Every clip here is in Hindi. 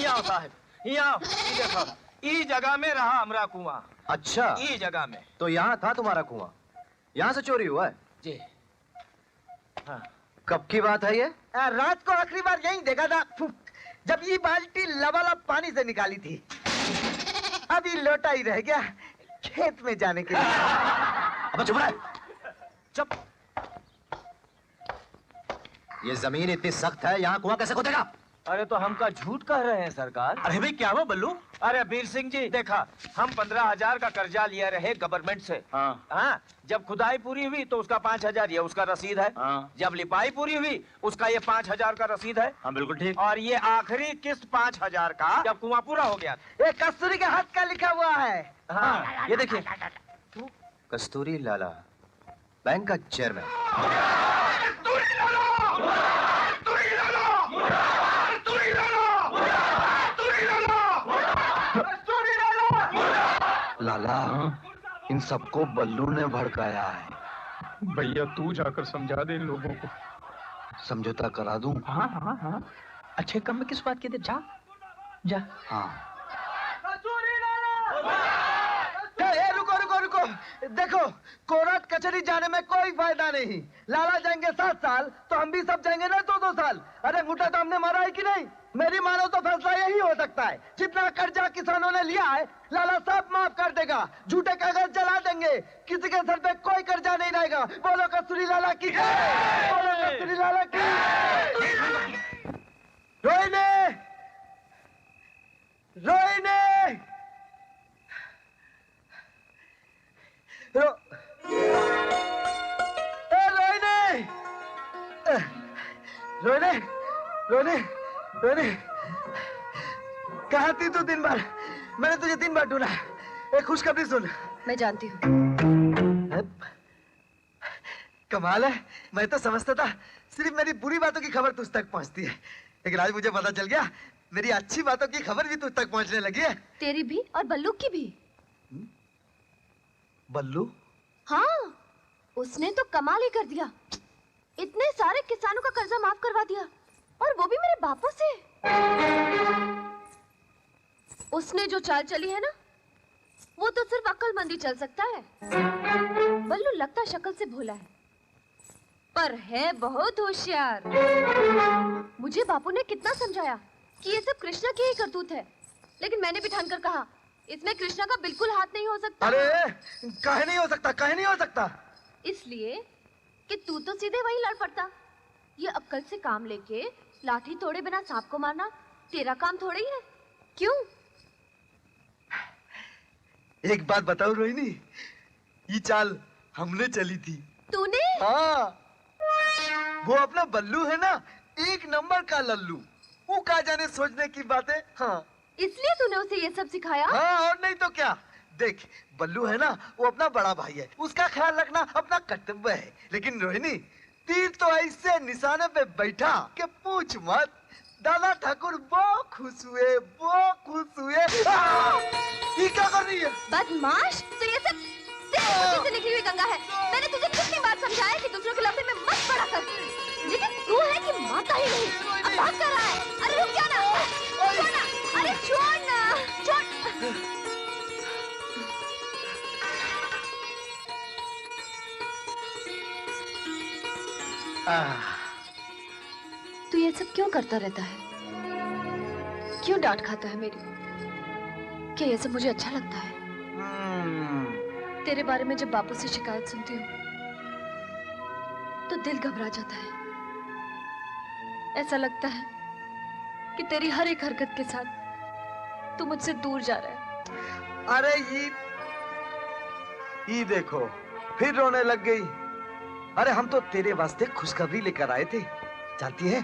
यहाँ आओ साहब, यहाँ आओ। ये देखो, ई जगह में रहा हमारा कुआं। अच्छा, ई जगह में। तो यहाँ था तुम्हारा कुआं, यहाँ से चोरी हुआ है? जी हाँ। कब की बात है ये? रात को आखिरी बार यहीं देखा था, जब ये बाल्टी लबालब पानी से निकाली थी। अभी लोटा ही रह गया खेत में जाने के लिए। अब चुप रहे। चुप। ये जमीन इतनी सख्त है, यहाँ कुआं कैसे खोदेगा? अरे तो हम का झूठ कह रहे हैं सरकार। अरे भाई क्या हुआ बल्लू? अरे वीर सिंह जी देखा, हम 15,000 का कर्जा लिया रहे गवर्नमेंट से। हाँ। जब खुदाई पूरी हुई तो उसका 5,000 ये उसका रसीद है। हाँ। जब लिपाई पूरी हुई उसका ये 5,000 का रसीद है। हाँ बिल्कुल ठीक। और ये आखिरी किस्त 5,000 का जब कुआं पूरा हो गया। ये कस्तूरी के हाथ का लिखा हुआ है। हाँ ये देखिए, कस्तूरी लाला, बैंक का चेयरमैन। लाला, इन सबको बल्लू ने भड़काया है। भैया तू जाकर समझा दे इन लोगों को। समझौता करा दूं? हाँ हाँ हाँ, अच्छे काम में किस बात की? जा जा। हाँ। रुको रुको रुको, देखो कोर्ट कचहरी जाने में कोई फायदा नहीं। लाला जाएंगे 7 साल तो हम भी सब जाएंगे ना 2-2 साल। अरे मुट्ठा तो हमने मारा है कि नहीं? मेरी मानो तो फैसला यही हो सकता है, जितना कर्जा किसानों ने लिया है लाला सब माफ कर देगा। झूठे कागज जला देंगे, किसी के सर पे कोई कर्जा नहीं रहेगा। बोलो कस्तूरी लाला की जय, बोलो कस्तूरी लाला की। रोहिणी, रोहिणी, रोहिणी, रोहिणी, रोहिणी, रोहिणी, कहाँ थी तू दिन भर? मैंने तुझे 3 बार ढूंढा। एक खुशखबरी सुन। मैं जानती हूँ। कमाल है, मैं तो समझता था सिर्फ मेरी बुरी बातों की खबर तुझ तक पहुँचती है, लेकिन आज मुझे पता चल गया मेरी अच्छी बातों की खबर भी तुझ तक पहुँचने लगी है। तेरी भी और बल्लू की भी। बल्लू? हाँ, उसने तो कमाल ही कर दिया। इतने सारे किसानों का कर्जा माफ करवा दिया, और वो भी मेरे बापों से। उसने जो चाल चली है ना, वो तो सिर्फ अक्लमंदी चल सकता है। बल्लू लगता शक्ल से भोला है, पर है बहुत होशियार। मुझे बापू ने कितना समझाया कि ये सब कृष्णा की ही करतूत है, लेकिन मैंने भी ठान कर कहा इसमें कृष्णा का बिल्कुल हाथ नहीं हो सकता। अरे काहे नहीं हो सकता, काहे नहीं हो सकता? इसलिए कि तू तो सीधे वही लड़ पड़ता। ये अक्कल से काम लेके लाठी तोड़े बिना सांप को मारना तेरा काम थोड़ा ही है। क्यों? एक बात बताओ रोहिणी, ये चाल हमने चली थी। तूने? हाँ, वो अपना बल्लू है ना, 1 नंबर का लल्लू। वो का जाने सोचने की बातें। हाँ, इसलिए तूने उसे ये सब सिखाया? हाँ, और नहीं तो क्या। देख, बल्लू है ना, वो अपना बड़ा भाई है, उसका ख्याल रखना अपना कर्तव्य है। लेकिन रोहिणी, तीर तो ऐसे निशाने पे बैठा कि पूछ मत। दादा ठाकुर वो खुश हुए, वो खुश हुए। ये क्या कर रही है? बदमाश, तो ये सब तेरी बुद्धि से निकली हुई गंगा है। मैंने तुझे कितनी बार समझाया कि दूसरों के लफड़े में मत पड़ा कर, लेकिन तू है कि मानता ही नहीं। अब बात कर रहा है। अरे रुक जा ना, छोड़ ना, अरे छोड़ ना, छोड़। तू ये सब क्यों करता रहता है? क्यों डांट खाता है मेरी? क्या ये सब मुझे अच्छा लगता है? तेरे बारे में जब बापू से शिकायत सुनती हूँ तो दिल घबरा जाता है। ऐसा लगता है कि तेरी हर एक हरकत के साथ तू मुझसे दूर जा रहा है। अरे ये देखो, फिर रोने लग गई। अरे हम तो तेरे वास्ते खुशखबरी लेकर आए थे। जानती है,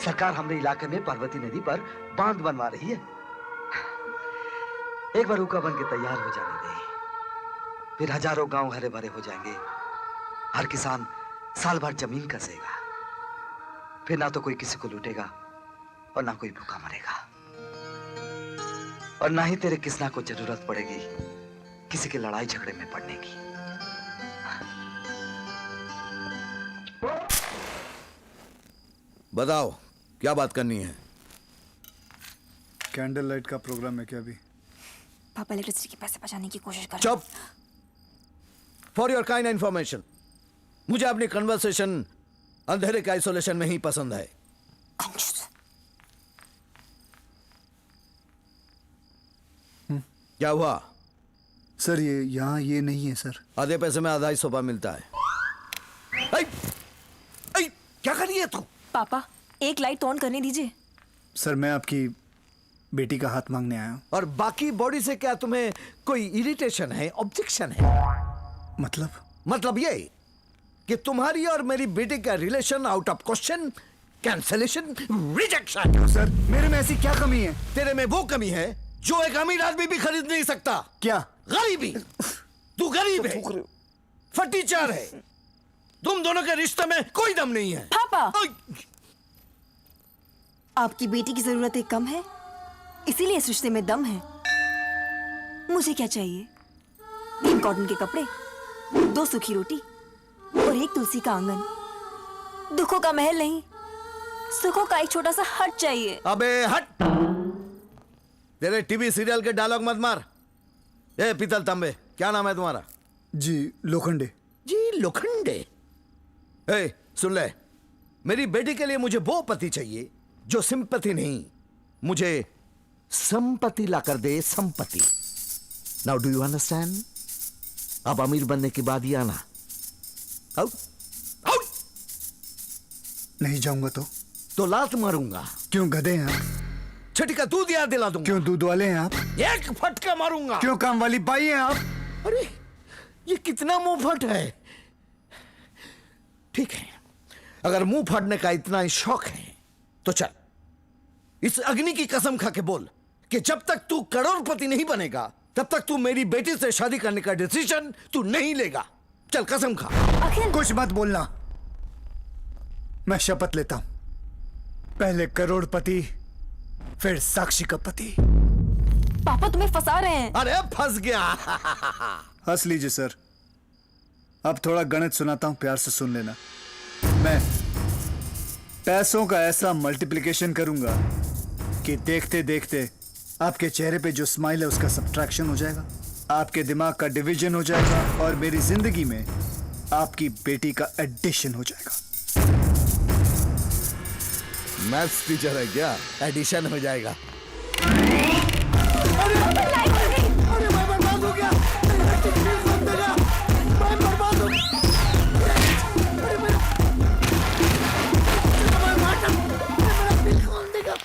सरकार हमारे इलाके में पार्वती नदी पर बांध बनवा रही है। एक बार रूखा बन के तैयार हो जाने दे, फिर हजारों गांव हरे भरे हो जाएंगे। हर किसान साल भर जमीन कसेगा, फिर ना तो कोई किसी को लूटेगा और ना कोई भूखा मरेगा, और ना ही तेरे किसना को जरूरत पड़ेगी किसी के लड़ाई झगड़े में पड़ने की। बताओ क्या बात करनी है? कैंडल लाइट का प्रोग्राम है क्या अभी? पापा इलेक्ट्रिसिटी के पैसे बचाने की कोशिश कर चुप। फॉर योर काइंड इन्फॉर्मेशन, मुझे अपनी कन्वर्सेशन अंधेरे के आइसोलेशन में ही पसंद है। क्या हुआ? सर ये यहाँ ये नहीं है सर। आधे पैसे में आधा ही सोफा मिलता है। ऐ, ऐ, क्या कर रही है तू? पापा एक लाइट ऑन करने दीजिए। सर मैं आपकी बेटी का हाथ मांगने आया हूँ। और बाकी बॉडी से क्या तुम्हें कोई इरिटेशन है, ऑब्जेक्शन है? मतलब ये कि तुम्हारी और मेरी बेटी का relation out of question, cancellation, rejection. Sir मेरे में ऐसी क्या कमी है? तेरे में वो कमी है जो एक अमीर आदमी भी खरीद नहीं सकता। क्या? गरीबी। तू गरीब है, फटीचर है। तुम दोनों के रिश्ते में कोई दम नहीं है। पापा आपकी बेटी की जरूरतें कम है, इसीलिए इस रिश्ते में दम है। मुझे क्या चाहिए? 3 कॉटन के कपड़े, 2 सूखी रोटी और 1 तुलसी का आंगन। दुखों का महल नहीं, सुखों का एक छोटा सा हट चाहिए। अबे हट! तेरे टीवी सीरियल के डायलॉग मत मार। ए पीतल तांबे, क्या नाम है तुम्हारा? जी लोखंडे। जी लोखंडे। ए सुन ले, मेरी बेटी के लिए मुझे वो पति चाहिए जो सिंपैथी नहीं, मुझे संपत्ति लाकर दे। संपत्ति। Now do you understand? अब अमीर बनने के बाद ही आना। Out out. नहीं जाऊंगा तो लात मारूंगा। क्यों गधे हैं आप? छठी का दूध याद दिला दूंगा। क्यों दूध वाले हैं आप? एक फटका मारूंगा। क्यों काम वाली बाई हैं आप? अरे ये कितना मुंह फट है। ठीक है, अगर मुंह फाड़ने का इतना ही शौक है तो चल इस अग्नि की कसम खा के बोल कि जब तक तू करोड़पति नहीं बनेगा तब तक तू मेरी बेटी से शादी करने का डिसीजन तू नहीं लेगा। चल कसम खा। कुछ मत बोलना, मैं शपथ लेता हूं। पहले करोड़पति फिर साक्षी का पति। पापा तुम्हें फंसा रहे हैं। अरे फंस गया। हंस लीजिए सर। अब थोड़ा गणित सुनाता हूं, प्यार से सुन लेना। मैं पैसों का ऐसा मल्टीप्लिकेशन करूंगा कि देखते देखते आपके चेहरे पे जो स्माइल है उसका सब्ट्रैक्शन हो जाएगा, आपके दिमाग का डिवीजन हो जाएगा और मेरी जिंदगी में आपकी बेटी का एडिशन हो जाएगा। मैथ्स टीचर है क्या? एडिशन हो जाएगा। अरे मैं बर्बाद हो गया। मैं बर्बाद हो गया। मेरा बिल कौन देगा?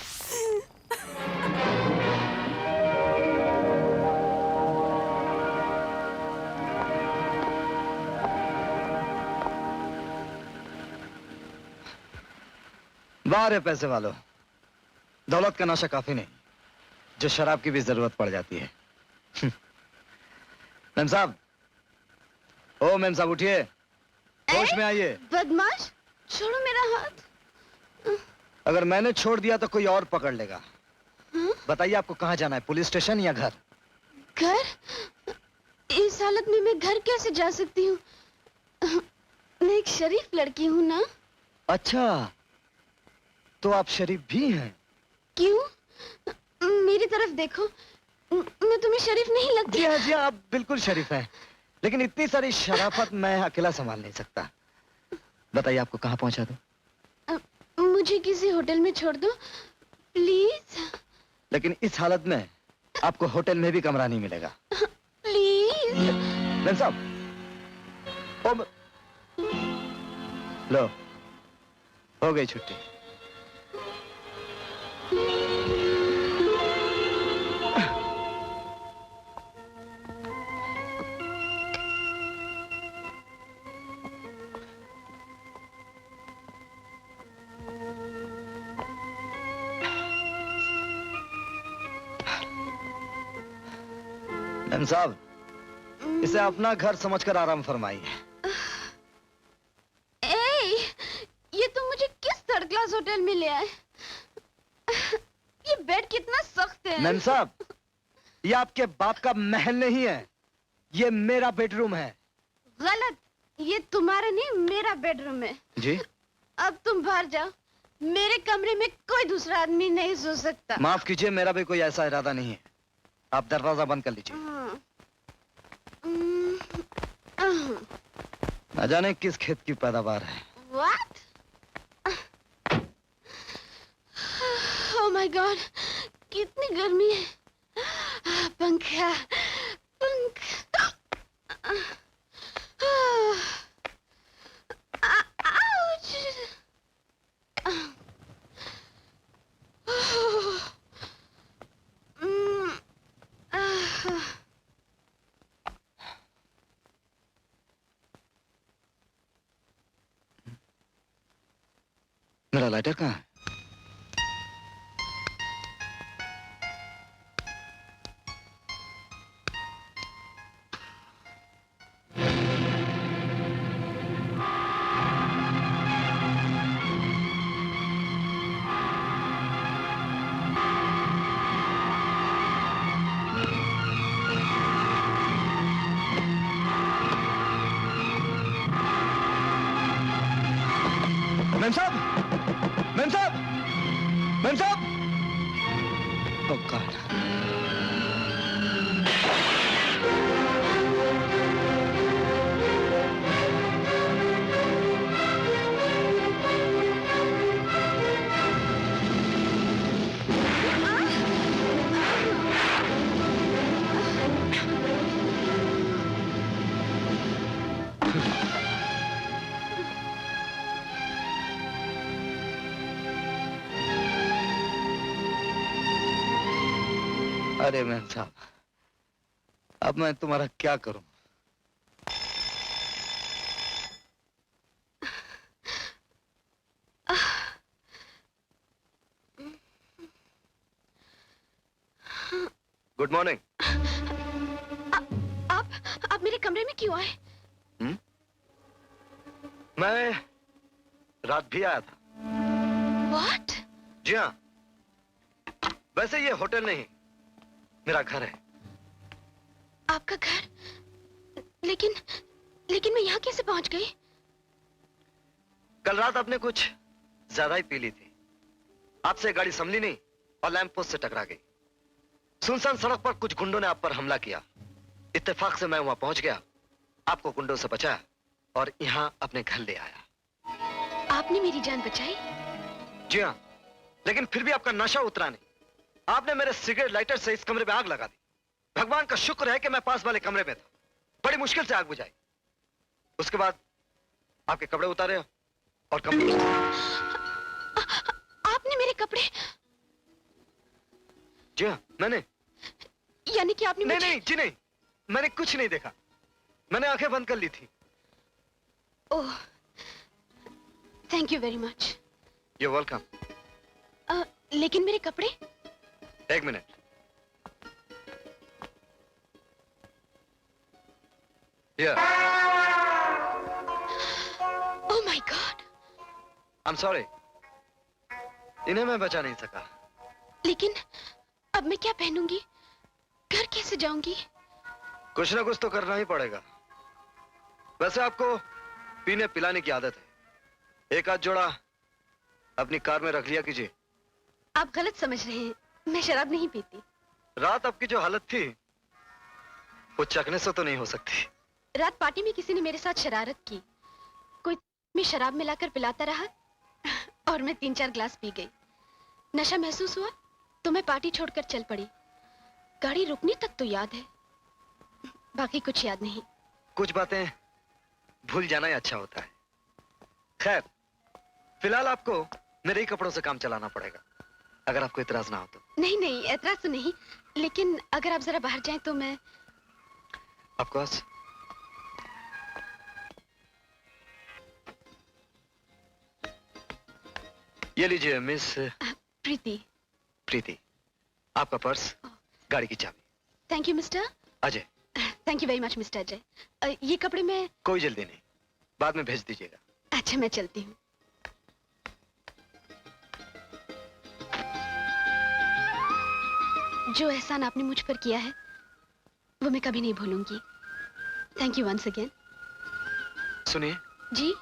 वाह रे पैसे वालों, दौलत का नशा काफी नहीं, जो शराब की भी जरूरत पड़ जाती है। मेम साहब, ओ मेम साहब उठिए, होश में आइए। बदमाश, छोड़ो मेरा हाथ। अगर मैंने छोड़ दिया तो कोई और पकड़ लेगा। बताइए आपको कहाँ जाना है, पुलिस स्टेशन या घर? घर? इस हालत में मैं घर कैसे जा सकती हूँ? मैं एक शरीफ लड़की हूँ ना। अच्छा, तो आप शरीफ भी हैं? क्यों? मेरी तरफ देखो, मैं तुम्हें शरीफ नहीं लगती? जी हाँ जी हाँ, आप बिल्कुल शरीफ हैं, लेकिन इतनी सारी शराफत मैं अकेला संभाल नहीं सकता। बताइए आपको कहाँ पहुंचा दूं? मुझे किसी होटल में छोड़ दो प्लीज। लेकिन इस हालत में आपको होटल में भी कमरा नहीं मिलेगा। प्लीज। मैम साहब, लो, हो गई छुट्टी। मैम साहब, इसे अपना घर समझकर आराम फरमाइए। ये तुम मुझे किस थर्ड क्लास होटल में ले आए? ये बेड कितना सख्त है। मैम साहब, ये आपके बाप का महल नहीं है, ये मेरा बेडरूम है। गलत, ये तुम्हारा नहीं मेरा बेडरूम है। जी? अब तुम बाहर जाओ, मेरे कमरे में कोई दूसरा आदमी नहीं सो सकता। माफ कीजिए, मेरा भी कोई ऐसा इरादा नहीं है। आप दरवाजा बंद कर लीजिए। न जाने किस खेत की पैदावार है। What? Oh my God, कितनी गर्मी है। पंखा, पंखा। Ouch! मेरा लाइटर कहाँ है? मैम साहब, मैम साहब, मैम साहब। Oh God. अरे मैम साहब, अब मैं तुम्हारा क्या करूं? Good morning. आप मेरे कमरे में क्यों आए? मैं रात भी आया था। What? जी हाँ, वैसे ये होटल नहीं, मेरा घर है। आपका घर? लेकिन मैं यहाँ कैसे पहुंच गई? कल रात आपने कुछ ज्यादा ही पी ली थी। आपसे गाड़ी संभली नहीं और लैंप पोस्ट से टकरा गई। सुनसान सड़क पर कुछ गुंडों ने आप पर हमला किया। इत्तेफाक से मैं वहां पहुंच गया, आपको गुंडों से बचाया और यहाँ अपने घर ले आया। आपने मेरी जान बचाई? जी हाँ, लेकिन फिर भी आपका नशा उतरा नहीं। आपने मेरे सिगरेट लाइटर से इस कमरे में आग लगा दी। भगवान का शुक्र है कि मैं पास वाले कमरे में था। बड़ी मुश्किल से आग बुझाई। उसके बाद आपके कपड़े उतारे और कपड़े। आपने मेरे कपड़े? जी हाँ, मैंने। यानी कि आपने नहीं नहीं जी नहीं, मैंने कुछ नहीं देखा। मैंने आंखें बंद कर ली थी। Oh, thank you very much. You're welcome। लेकिन मेरे कपड़े? एक minute. Here। Oh my God। I'm sorry। इन्हें मैं बचा नहीं सका। लेकिन अब मैं क्या पहनूंगी? घर कैसे जाऊंगी? कुछ ना कुछ तो करना ही पड़ेगा। वैसे आपको पीने पिलाने की आदत है। एक आध जोड़ा अपनी कार में रख लिया कीजिए। आप गलत समझ रहे हैं, मैं शराब नहीं पीती। रात आपकी जो हालत थी वो चखने से तो नहीं हो सकती। रात पार्टी में किसी ने मेरे साथ शरारत की। कोई में शराब मिलाकर पिलाता रहा और मैं 3-4 ग्लास पी गई। नशा महसूस हुआ तो मैं पार्टी छोड़कर चल पड़ी। गाड़ी रुकने तक तो याद है, बाकी कुछ याद नहीं। कुछ बातें भूल जाना ही अच्छा होता है। खैर, फिलहाल आपको मेरे ही कपड़ों से काम चलाना पड़ेगा, अगर आपको इतराज ना हो तो। नहीं नहीं, एतराज तो नहीं, लेकिन अगर आप जरा बाहर जाएं तो मैं। आपको ये लीजिए मिस प्रीति। प्रीति, आपका पर्स, गाड़ी की चाबी। Thank you mister Ajay. Thank you very much mister Ajay. ये कपड़े में? कोई जल्दी नहीं, बाद में भेज दीजिएगा। अच्छा, मैं चलती हूँ। जो एहसान आपने मुझ पर किया है वो मैं कभी नहीं भूलूंगी। Thank you once again. सुनिए जी?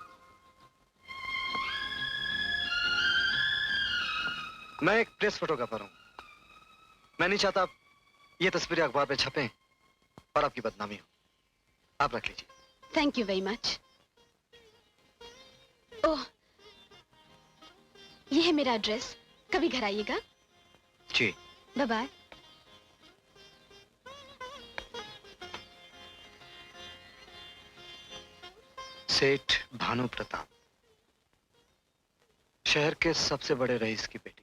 मैं एक प्रेस फोटोग्राफर हूं। मैं नहीं चाहता ये तस्वीरें अखबार में छपें और आपकी बदनामी हो। आप रख लीजिए। Thank you very much. Oh, ये है मेरा एड्रेस, कभी घर आइएगा। जी। Bye bye. सेठ भानु प्रताप, शहर के सबसे बड़े रईस की बेटी।